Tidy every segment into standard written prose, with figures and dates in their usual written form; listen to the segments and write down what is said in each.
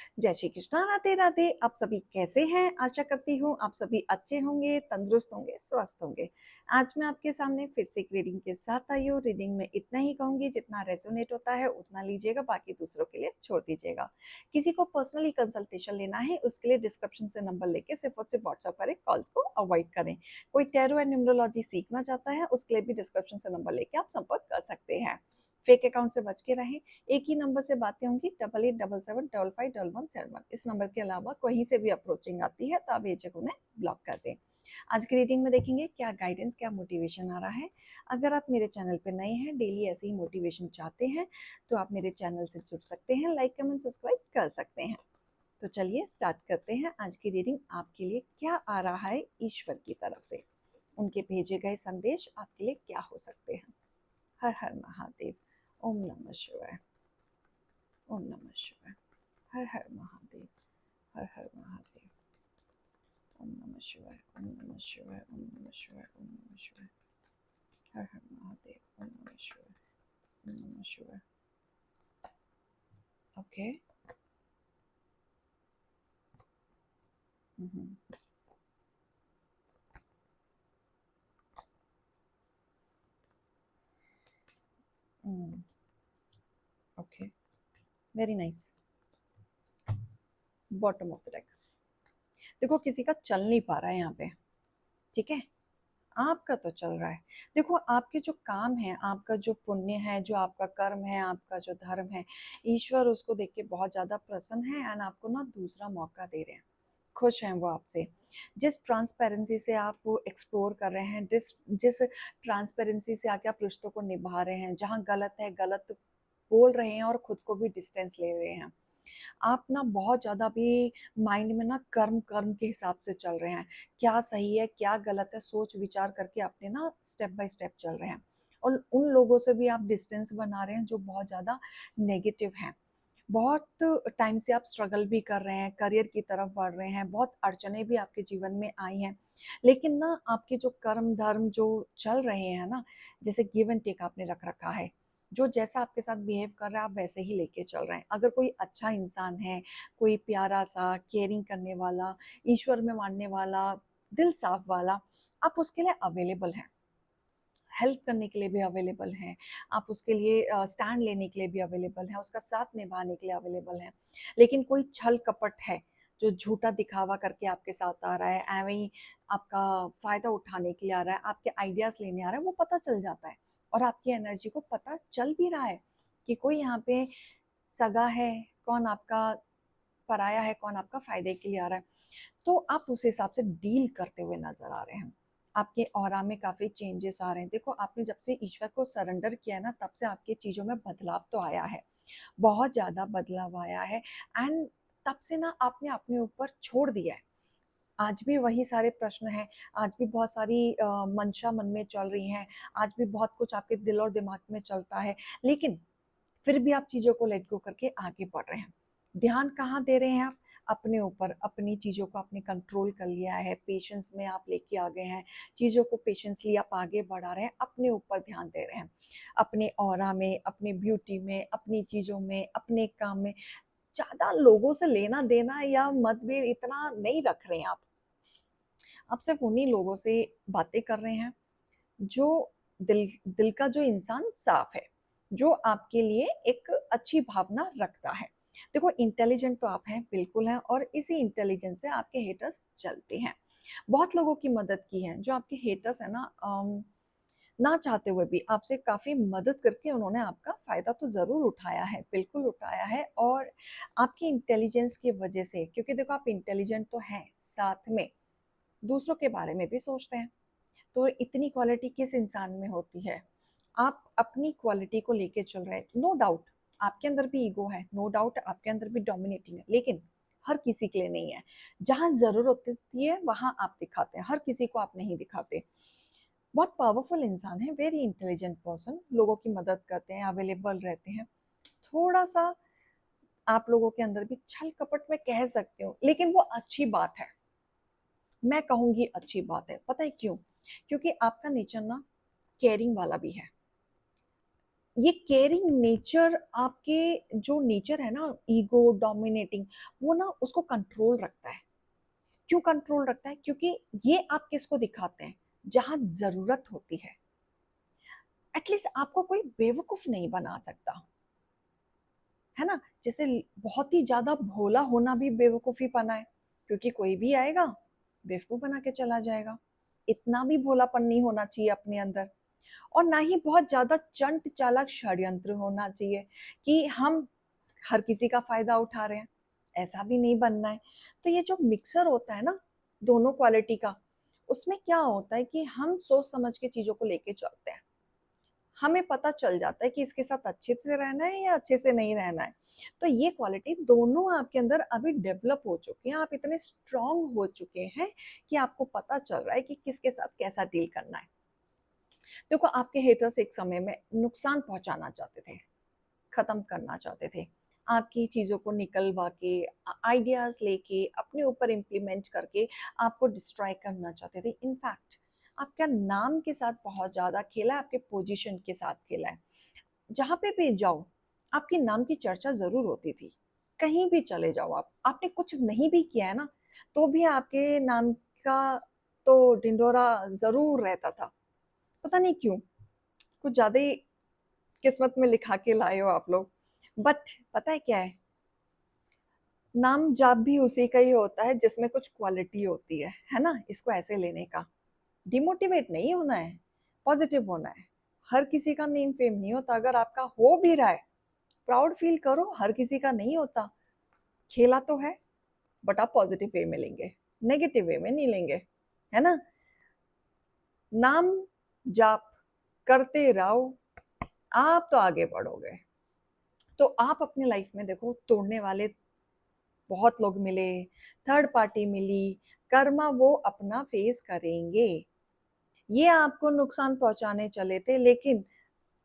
जय श्री कृष्णा, राधे राधे। आप सभी कैसे हैं? आशा करती हूँ आप सभी अच्छे होंगे, तंदुरुस्त होंगे, स्वस्थ होंगे। आज मैं आपके सामने फिर से एक रीडिंग के साथ आई हूँ। रीडिंग में इतना ही कहूंगी, जितना रेजोनेट होता है उतना लीजिएगा, बाकी दूसरों के लिए छोड़ दीजिएगा। किसी को पर्सनली कंसल्टेशन लेना है उसके लिए डिस्क्रिप्शन से नंबर लेके सिर्फ और सिर्फ व्हाट्सअप करें, कॉल्स को अवॉइड करें। कोई टैरो एंड न्यूमरोलॉजी सीखना चाहता है उसके लिए भी डिस्क्रिप्शन से नंबर लेके आप संपर्क कर सकते हैं। फेक अकाउंट से बच के रहें। एक ही नंबर से बातें होंगी, 8877755171। इस नंबर के अलावा कहीं से भी अप्रोचिंग आती है तो आप बेझिझक उन्हें ब्लॉक कर दें। आज की रीडिंग में देखेंगे क्या गाइडेंस, क्या मोटिवेशन आ रहा है। अगर आप मेरे चैनल पर नए हैं, डेली ऐसे ही मोटिवेशन चाहते हैं तो आप मेरे चैनल से जुड़ सकते हैं, लाइक कमेंट सब्सक्राइब कर सकते हैं। तो चलिए स्टार्ट करते हैं। आज की रीडिंग आपके लिए क्या आ रहा है ईश्वर की तरफ से, उनके भेजे गए संदेश आपके लिए क्या हो सकते हैं। हर हर महादेव। ओम नमः शिवाय। ओम नमः शिवाय। हर हर महादेव। हर हर महादेव। ओम नमः शिवाय। ओम नमः शिवाय। ओम नमः शिवाय। ओम नमः शिवाय। हर हर महादेव। ओम नमः शिवाय। ओम नमः शिवाय। Okay. Okay, very nice. Bottom of the deck. देखो किसी का चल नहीं पा रहा है यहाँ पे, ठीक है। आपका तो चल रहा है। देखो आपके जो काम है, आपका जो पुण्य है, जो आपका कर्म है, आपका जो धर्म है, ईश्वर उसको देख के बहुत ज्यादा प्रसन्न है एंड आपको ना दूसरा मौका दे रहे हैं। खुश हैं वो आपसे। जिस ट्रांसपेरेंसी से आप वो एक्सप्लोर कर रहे हैं, जिस जिस ट्रांसपेरेंसी से आके आप रिश्तों को निभा रहे हैं, जहाँ गलत है गलत बोल रहे हैं और खुद को भी डिस्टेंस ले रहे हैं। आप ना बहुत ज़्यादा भी माइंड में ना कर्म कर्म के हिसाब से चल रहे हैं। क्या सही है क्या गलत है सोच विचार करके अपने ना स्टेप बाय स्टेप चल रहे हैं। और उन लोगों से भी आप डिस्टेंस बना रहे हैं जो बहुत ज़्यादा नेगेटिव हैं। बहुत टाइम से आप स्ट्रगल भी कर रहे हैं, करियर की तरफ बढ़ रहे हैं, बहुत अड़चने भी आपके जीवन में आई हैं। लेकिन ना आपके जो कर्म धर्म जो चल रहे हैं ना, जैसे गिव एंड टेक आपने रख रखा है। जो जैसा आपके साथ बिहेव कर रहा है आप वैसे ही लेके चल रहे हैं। अगर कोई अच्छा इंसान है, कोई प्यारा सा केयरिंग करने वाला, ईश्वर में मानने वाला, दिल साफ वाला, आप उसके लिए अवेलेबल हैं। हेल्प करने के लिए भी अवेलेबल हैं, आप उसके लिए स्टैंड लेने के लिए भी अवेलेबल हैं, उसका साथ निभाने के लिए अवेलेबल हैं। लेकिन कोई छल कपट है जो झूठा दिखावा करके आपके साथ आ रहा है, एवं ही आपका फ़ायदा उठाने के लिए आ रहा है, आपके आइडियाज़ लेने आ रहा है, वो पता चल जाता है। और आपकी एनर्जी को पता चल भी रहा है कि कोई यहाँ पे सगा है, कौन आपका पराया है, कौन आपका फ़ायदे के लिए आ रहा है। तो आप उस हिसाब से डील करते हुए नज़र आ रहे हैं। आपके ऑरा में काफ़ी चेंजेस आ रहे हैं। देखो आपने जब से ईश्वर को सरेंडर किया है ना, तब से आपकी चीज़ों में बदलाव तो आया है, बहुत ज़्यादा बदलाव आया है। एंड तब से ना आपने अपने ऊपर छोड़ दिया है। आज भी वही सारे प्रश्न हैं, आज भी बहुत सारी मंशा मन में चल रही हैं, आज भी बहुत कुछ आपके दिल और दिमाग में चलता है। लेकिन फिर भी आप चीज़ों को लेट गो करके आगे बढ़ रहे हैं। ध्यान कहाँ दे रहे हैं आप? अपने ऊपर, अपनी चीज़ों को आपने कंट्रोल कर लिया है, पेशेंस में आप लेके आ गए हैं, चीज़ों को पेशेंसली आप आगे बढ़ा रहे हैं, अपने ऊपर ध्यान दे रहे हैं। अपने ऑरा में, अपनी ब्यूटी में, अपनी चीज़ों में, अपने काम में ज़्यादा लोगों से लेना देना या मतभेद इतना नहीं रख रहे हैं आप। आप सिर्फ उन्हीं लोगों से बातें कर रहे हैं जो दिल दिल का जो इंसान साफ है, जो आपके लिए एक अच्छी भावना रखता है। देखो इंटेलिजेंट तो आप हैं, बिल्कुल हैं, और इसी इंटेलिजेंस से आपके हेटर्स चलते हैं। बहुत लोगों की मदद की है, जो आपके हेटर्स है ना, ना चाहते हुए भी आपसे काफ़ी मदद करके उन्होंने आपका फ़ायदा तो ज़रूर उठाया है, बिल्कुल उठाया है। और आपकी इंटेलिजेंस की वजह से, क्योंकि देखो आप इंटेलिजेंट तो हैं, साथ में दूसरों के बारे में भी सोचते हैं। तो इतनी क्वालिटी किस इंसान में होती है? आप अपनी क्वालिटी को लेके चल रहे हैं। नो डाउट आपके अंदर भी ईगो है, नो डाउट आपके अंदर भी डोमिनेटिंग है, लेकिन हर किसी के लिए नहीं है। जहाँ ज़रूरत होती है वहाँ आप दिखाते हैं, हर किसी को आप नहीं दिखाते। बहुत पावरफुल इंसान है, वेरी इंटेलिजेंट पर्सन, लोगों की मदद करते हैं, अवेलेबल रहते हैं। थोड़ा सा आप लोगों के अंदर भी छल कपट में कह सकते हो, लेकिन वो अच्छी बात है। मैं कहूँगी अच्छी बात है, पता है क्यों? क्योंकि आपका नेचर ना केयरिंग वाला भी है। ये केयरिंग नेचर आपके जो नेचर है ना, ईगो डोमिनेटिंग, वो ना उसको कंट्रोल रखता है। क्यों कंट्रोल रखता है? क्योंकि ये आप किसको दिखाते हैं? जहां जरूरत होती है। एटलीस्ट आपको कोई बेवकूफ नहीं बना सकता, है ना। जैसे बहुत ही ज्यादा भोला होना भी बेवकूफी पना है, क्योंकि कोई भी आएगा बेवकूफ बना के चला जाएगा। इतना भी भोलापन नहीं होना चाहिए अपने अंदर। और ना ही बहुत ज्यादा चंट चालाक षड्यंत्र होना चाहिए कि हम हर किसी का फायदा उठा रहे हैं, ऐसा भी नहीं बनना है। तो ये जो मिक्सर होता है ना दोनों क्वालिटी का, उसमें क्या होता है कि हम सोच समझ के चीजों को लेके चलते हैं। हमें पता चल जाता है कि इसके साथ अच्छे से रहना है या अच्छे से नहीं रहना है। तो ये क्वालिटी दोनों आपके अंदर अभी डेवलप हो चुकी हैं, आप इतने स्ट्रांग हो चुके हैं कि आपको पता चल रहा है कि किसके साथ कैसा डील करना है। देखो, आपके हेटर्स एक समय में नुकसान पहुंचाना चाहते थे, खत्म करना चाहते थे, आपकी चीजों को निकलवा के, आइडियाज लेके अपने ऊपर इम्प्लीमेंट करके आपको डिस्ट्रॉय करना चाहते थे। इनफैक्ट आपका नाम के साथ बहुत ज्यादा खेला है, आपके पोजीशन के साथ खेला है। जहां पे भी जाओ आपके नाम की चर्चा जरूर होती थी। कहीं भी चले जाओ आप, आपने कुछ नहीं भी किया है ना, तो भी आपके नाम का तो ढिंढोरा जरूर रहता था। पता नहीं क्यों, कुछ ज्यादा ही किस्मत में लिखा के लाए हो आप लोग। बट पता है क्या है, नाम जाप भी उसी का ही होता है जिसमें कुछ क्वालिटी होती है ना। इसको ऐसे लेने का, डिमोटिवेट नहीं होना है, पॉजिटिव होना है। हर किसी का नेम फेम नहीं होता, अगर आपका हो भी रहा है प्राउड फील करो, हर किसी का नहीं होता। खेला तो है, बट आप पॉजिटिव वे में लेंगे, नेगेटिव वे में नहीं लेंगे, है ना। नाम जाप करते रहो, आप तो आगे बढ़ोगे। तो आप अपने लाइफ में देखो, तोड़ने वाले बहुत लोग मिले, थर्ड पार्टी मिली, कर्मा वो अपना फेस करेंगे। ये आपको नुकसान पहुंचाने चले थे, लेकिन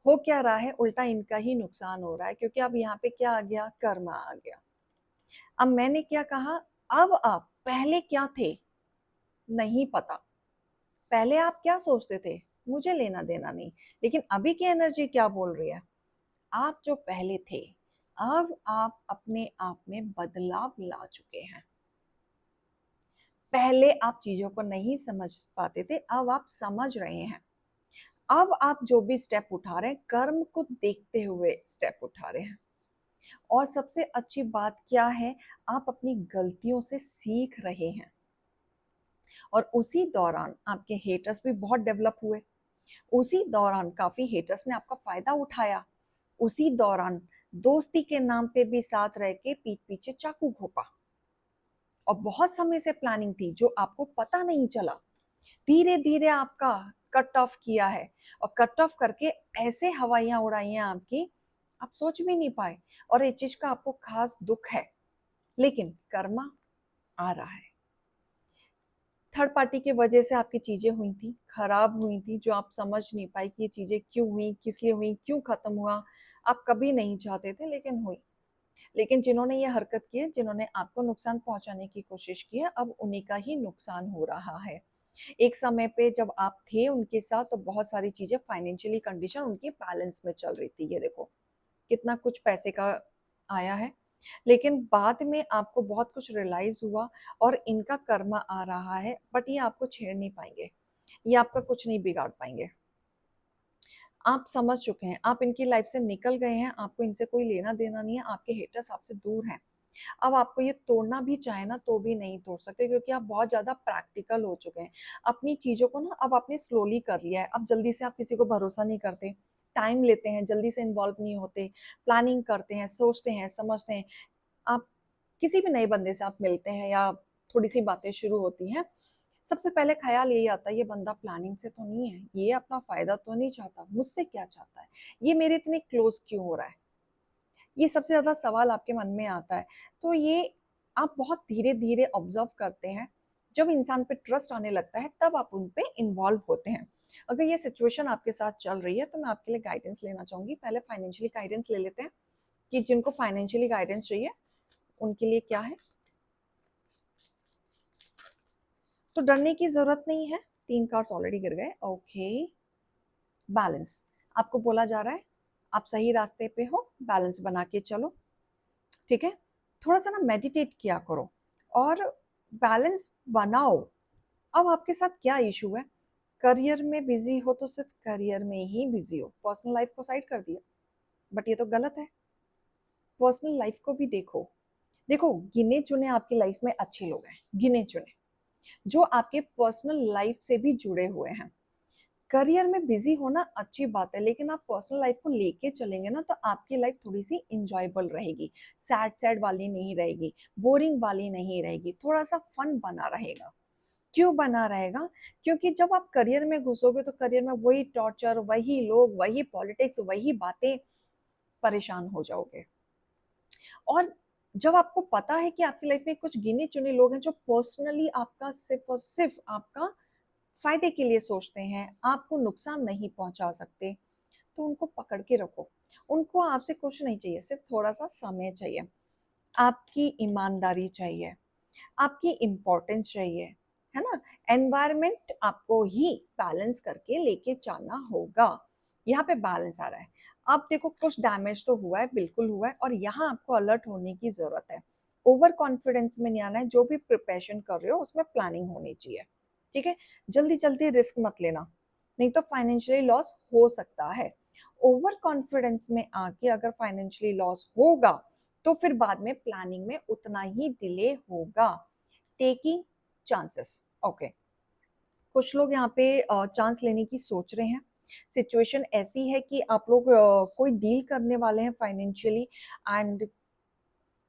हो क्या रहा है, उल्टा इनका ही नुकसान हो रहा है, क्योंकि अब यहाँ पे क्या आ गया, कर्मा आ गया। अब मैंने क्या कहा, अब आप पहले क्या थे नहीं पता। पहले आप क्या सोचते थे, मुझे लेना देना नहीं। लेकिन अभी की एनर्जी क्या बोल रही है, आप जो पहले थे, अब आप अपने आप में बदलाव ला चुके हैं। पहले आप चीजों को नहीं समझ पाते थे, अब आप समझ रहे हैं। अब आप जो भी स्टेप उठा रहे हैं, कर्म को देखते हुए स्टेप उठा रहे हैं। और सबसे अच्छी बात क्या है, आप अपनी गलतियों से सीख रहे हैं। और उसी दौरान आपके हेटर्स भी बहुत डेवलप हुए, उसी दौरान काफी हेटर्स ने आपका फायदा उठाया, उसी दौरान दोस्ती के नाम पे भी साथ रह के पीठ पीछे चाकू घोपा। और बहुत समय से प्लानिंग थी जो आपको पता नहीं चला, धीरे धीरे आपका कट ऑफ किया है। और कट ऑफ करके ऐसे हवाइयां उड़ाई हैं आपकी, आप सोच भी नहीं पाए। और इस चीज का आपको खास दुख है, लेकिन कर्मा आ रहा है। थर्ड पार्टी की वजह से आपकी चीजें हुई थी, खराब हुई थी, जो आप समझ नहीं पाए कि ये चीजें क्यों हुई, किस लिए हुई, क्यों खत्म हुआ। आप कभी नहीं चाहते थे, लेकिन हुई। लेकिन जिन्होंने ये हरकत की है, जिन्होंने आपको नुकसान पहुंचाने की कोशिश की है, अब उन्हीं का ही नुकसान हो रहा है। एक समय पे जब आप थे उनके साथ, तो बहुत सारी चीजें, फाइनेंशियली कंडीशन उनकी बैलेंस में चल रही थी। ये देखो कितना कुछ पैसे का आया है। लेकिन बाद में आपको बहुत कुछ रियलाइज हुआ, और इनका कर्मा आ रहा है, बट ये आपको छेड़ नहीं पाएंगे, ये आपका कुछ नहीं बिगाड़ पाएंगे। आप समझ चुके हैं, आप इनकी लाइफ से निकल गए हैं, आपको इनसे कोई लेना देना नहीं है, आपके हेटर्स आपसे दूर हैं। अब आपको ये तोड़ना भी चाहे ना तो भी नहीं तोड़ सकते, क्योंकि आप बहुत ज्यादा प्रैक्टिकल हो चुके हैं। अपनी चीजों को ना अब आपने स्लोली कर लिया है। अब जल्दी से आप किसी को भरोसा नहीं करते, टाइम लेते हैं, जल्दी से इन्वॉल्व नहीं होते, प्लानिंग करते हैं, सोचते हैं, समझते हैं। आप किसी भी नए बंदे से आप मिलते हैं या थोड़ी सी बातें शुरू होती हैं, सबसे पहले ख्याल यही आता है, ये बंदा प्लानिंग से तो नहीं है, ये अपना फायदा तो नहीं चाहता, मुझसे क्या चाहता है, ये मेरे इतने क्लोज क्यों हो रहा है। ये सबसे ज्यादा सवाल आपके मन में आता है। तो ये आप बहुत धीरे धीरे ऑब्जर्व करते हैं। जब इंसान पे ट्रस्ट आने लगता है, तब आप उन पे इन्वॉल्व होते हैं। अगर ये सिचुएशन आपके साथ चल रही है, तो मैं आपके लिए गाइडेंस लेना चाहूंगी। पहले फाइनेंशियली गाइडेंस ले लेते हैं कि जिनको फाइनेंशियली गाइडेंस चाहिए उनके लिए क्या है। तो डरने की जरूरत नहीं है, 3 कार्ड्स ऑलरेडी गिर गए। ओके, बैलेंस आपको बोला जा रहा है, आप सही रास्ते पे हो, बैलेंस बना के चलो, ठीक है। थोड़ा सा ना मेडिटेट किया करो और बैलेंस बनाओ। अब आपके साथ क्या इशू है? करियर में बिजी हो तो सिर्फ करियर में ही बिजी हो, पर्सनल लाइफ को साइड कर दिया। बट ये तो गलत है, पर्सनल लाइफ को भी देखो। देखो, गिने चुने आपकी लाइफ में अच्छे लोग हैं, गिने चुने, जो आपके पर्सनल लाइफ से भी जुड़े हुए हैं। करियर में बिजी होना अच्छी बात है, लेकिन आप पर्सनल लाइफ को लेके चलेंगे ना तो आपकी लाइफ थोड़ी सी इंजॉयबल रहेगी, सैड सैड वाली नहीं रहेगी, बोरिंग वाली नहीं रहेगी, थोड़ा सा फन बना रहेगा। क्यों बना रहेगा? क्योंकि जब आप करियर में घुसोगे तो करियर में वही टॉर्चर, वही लोग, वही पॉलिटिक्स, वही बातें, परेशान हो जाओगे। और जब आपको पता है कि आपकी लाइफ में कुछ गिने चुने लोग हैं जो पर्सनली आपका सिर्फ और सिर्फ आपका फायदे के लिए सोचते हैं, आपको नुकसान नहीं पहुंचा सकते, तो उनको पकड़ के रखो। उनको आपसे कुछ नहीं चाहिए, सिर्फ थोड़ा सा समय चाहिए, आपकी ईमानदारी चाहिए, आपकी इम्पोर्टेंस चाहिए, है ना। एनवायरमेंट आपको ही बैलेंस करके लेके जाना होगा। यहाँ पे बैलेंस आ रहा है। अब देखो, कुछ डैमेज तो हुआ है, बिल्कुल हुआ है, और यहाँ आपको अलर्ट होने की जरूरत है। ओवर कॉन्फिडेंस में नहीं आना है। जो भी प्रिपरेशन कर रहे हो उसमें प्लानिंग होनी चाहिए, ठीक है। जल्दी जल्दी रिस्क मत लेना, नहीं तो फाइनेंशियली लॉस हो सकता है। ओवर कॉन्फिडेंस में आके अगर फाइनेंशियली लॉस होगा तो फिर बाद में प्लानिंग में उतना ही डिले होगा। Taking chances, okay. कुछ लोग यहाँ पे चांस लेने की सोच रहे हैं। सिचुएशन ऐसी है कि आप लोग कोई डील करने वाले हैं फाइनेंशियली, एंड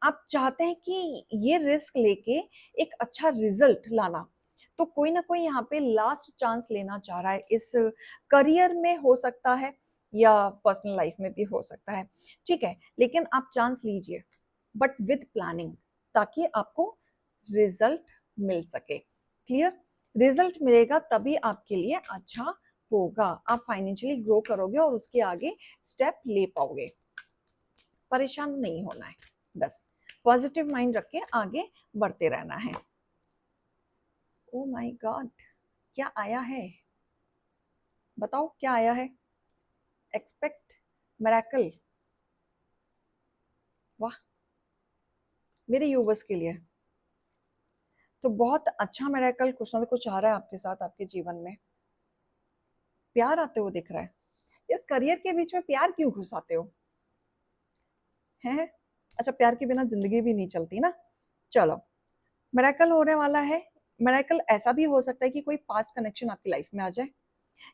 आप चाहते हैं कि ये रिस्क लेके एक अच्छा रिजल्ट लाना। तो कोई ना कोई यहाँ पे लास्ट चांस लेना चाह रहा है, इस करियर में हो सकता है या पर्सनल लाइफ में भी हो सकता है, ठीक है। लेकिन आप चांस लीजिए, बट विद प्लानिंग, ताकि आपको रिजल्ट मिल सके। क्लियर? रिजल्ट मिलेगा तभी आपके लिए अच्छा होगा, आप फाइनेंशियली ग्रो करोगे और उसके आगे स्टेप ले पाओगे। परेशान नहीं होना है, बस पॉजिटिव माइंड रख के आगे बढ़ते रहना है। ओ माय गॉड, क्या आया है? बताओ क्या आया है? Expect miracle. वाह, मेरे यूवर्स के लिए तो बहुत अच्छा मिरेकल कुछ ना कुछ आ रहा है आपके साथ, आपके जीवन में प्यार आते हुए दिख रहा है। यार, करियर के बीच में प्यार क्यों घुसाते हो? हैं? अच्छा, प्यार के बिना जिंदगी भी नहीं चलती ना। चलो, मिरेकल होने वाला है। मिरेकल ऐसा भी हो सकता है कि कोई पास्ट कनेक्शन आपकी लाइफ में आ जाए,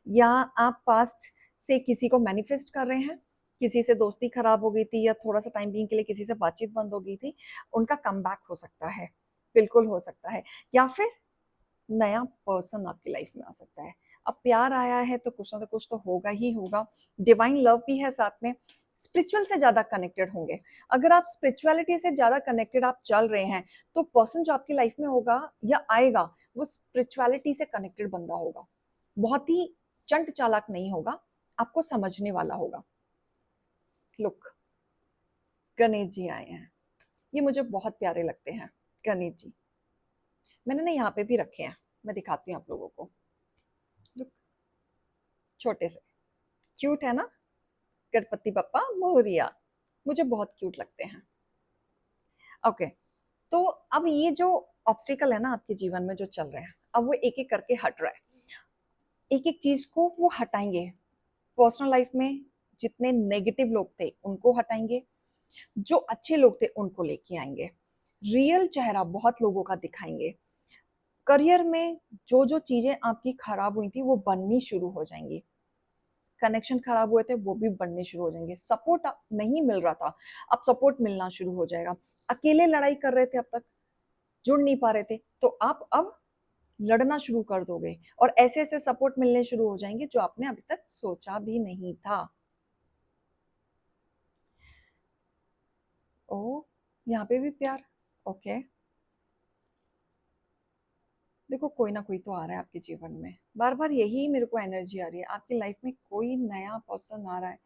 या आप पास्ट से किसी को मैनिफेस्ट कर रहे हैं। किसी से दोस्ती खराब हो गई थी या थोड़ा सा टाइम बीइंग के लिए किसी से बातचीत बंद हो गई थी, उनका कमबैक हो सकता है, बिल्कुल हो सकता है। या फिर नया पर्सन आपकी लाइफ में आ सकता है। अब प्यार आया है तो कुछ ना कुछ तो होगा ही होगा। डिवाइन लव भी है साथ में। स्पिरिचुअल से ज्यादा कनेक्टेड होंगे। अगर आप स्पिरिचुअलिटी से ज्यादा कनेक्टेड आप चल रहे हैं तो पर्सन जो आपकी लाइफ में होगा या आएगा वो स्पिरिचुअलिटी से कनेक्टेड बंदा होगा। बहुत ही चंट चालाक नहीं होगा, आपको समझने वाला होगा। लुक, गणेश जी आए हैं। ये मुझे बहुत प्यारे लगते हैं, गणेश जी। मैंने ना यहाँ पे भी रखे हैं, मैं दिखाती हूँ आप लोगों को। लुक, छोटे से, क्यूट है ना। गणपति बप्पा मोरिया, मुझे बहुत क्यूट लगते हैं। ओके, तो अब ये जो ऑब्स्टिकल है ना आपके जीवन में जो चल रहे हैं, अब वो एक एक करके हट रहा है। एक एक चीज को वो हटाएंगे। पर्सनल लाइफ में जितने नेगेटिव लोग थे उनको हटाएंगे, जो अच्छे लोग थे उनको लेके आएंगे। रियल चेहरा बहुत लोगों का दिखाएंगे। करियर में जो जो चीजें आपकी खराब हुई थी वो बननी शुरू हो जाएंगी। कनेक्शन खराब हुए थे वो भी बनने शुरू हो जाएंगे। सपोर्ट नहीं मिल रहा था, अब सपोर्ट मिलना शुरू हो जाएगा। अकेले लड़ाई कर रहे थे अब तक, जुड़ नहीं पा रहे थे, तो आप अब लड़ना शुरू कर दोगे और ऐसे ऐसे सपोर्ट मिलने शुरू हो जाएंगे जो आपने अभी तक सोचा भी नहीं था। ओ, यहाँ पे भी प्यार, ओके। देखो, कोई ना कोई तो आ रहा है आपके जीवन में, बार बार यही मेरे को एनर्जी आ रही है, आपकी लाइफ में कोई नया पर्सन आ रहा है।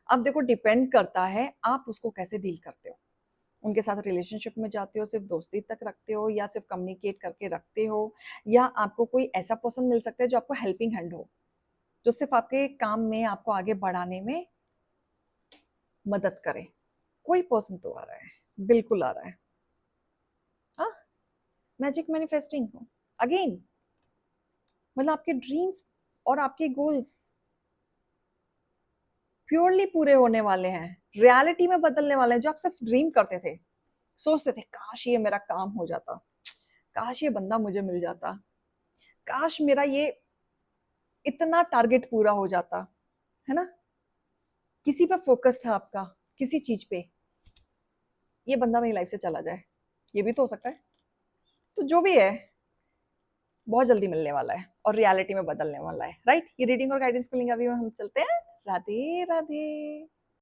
अब देखो, डिपेंड करता है आप उसको कैसे डील करते हो। उनके साथ रिलेशनशिप में जाते हो, सिर्फ दोस्ती तक रखते हो, या सिर्फ कम्युनिकेट करके रखते हो, या आपको कोई ऐसा पर्सन मिल सकता है जो आपको हेल्पिंग हैंड हो, जो सिर्फ आपके काम में आपको आगे बढ़ाने में मदद करे। कोई पर्सन तो आ रहा है, बिल्कुल आ रहा है। हाँ, मैजिक मैनिफेस्टिंग हो अगेन, मतलब आपके ड्रीम्स और आपके गोल्स प्योरली पूरे होने वाले हैं, रियलिटी में बदलने वाले हैं। जो आप सिर्फ ड्रीम करते थे, सोचते थे काश ये मेरा काम हो जाता, काश ये बंदा मुझे मिल जाता, काश मेरा ये इतना टारगेट पूरा हो जाता, है ना, किसी पे फोकस था आपका, किसी चीज पे, ये बंदा मेरी लाइफ से चला जाए, ये भी तो हो सकता है। तो जो भी है, बहुत जल्दी मिलने वाला है और रियलिटी में बदलने वाला है, राइट। ये रीडिंग और गाइडेंस को लेंगे, अभी हम चलते हैं। राधे राधे।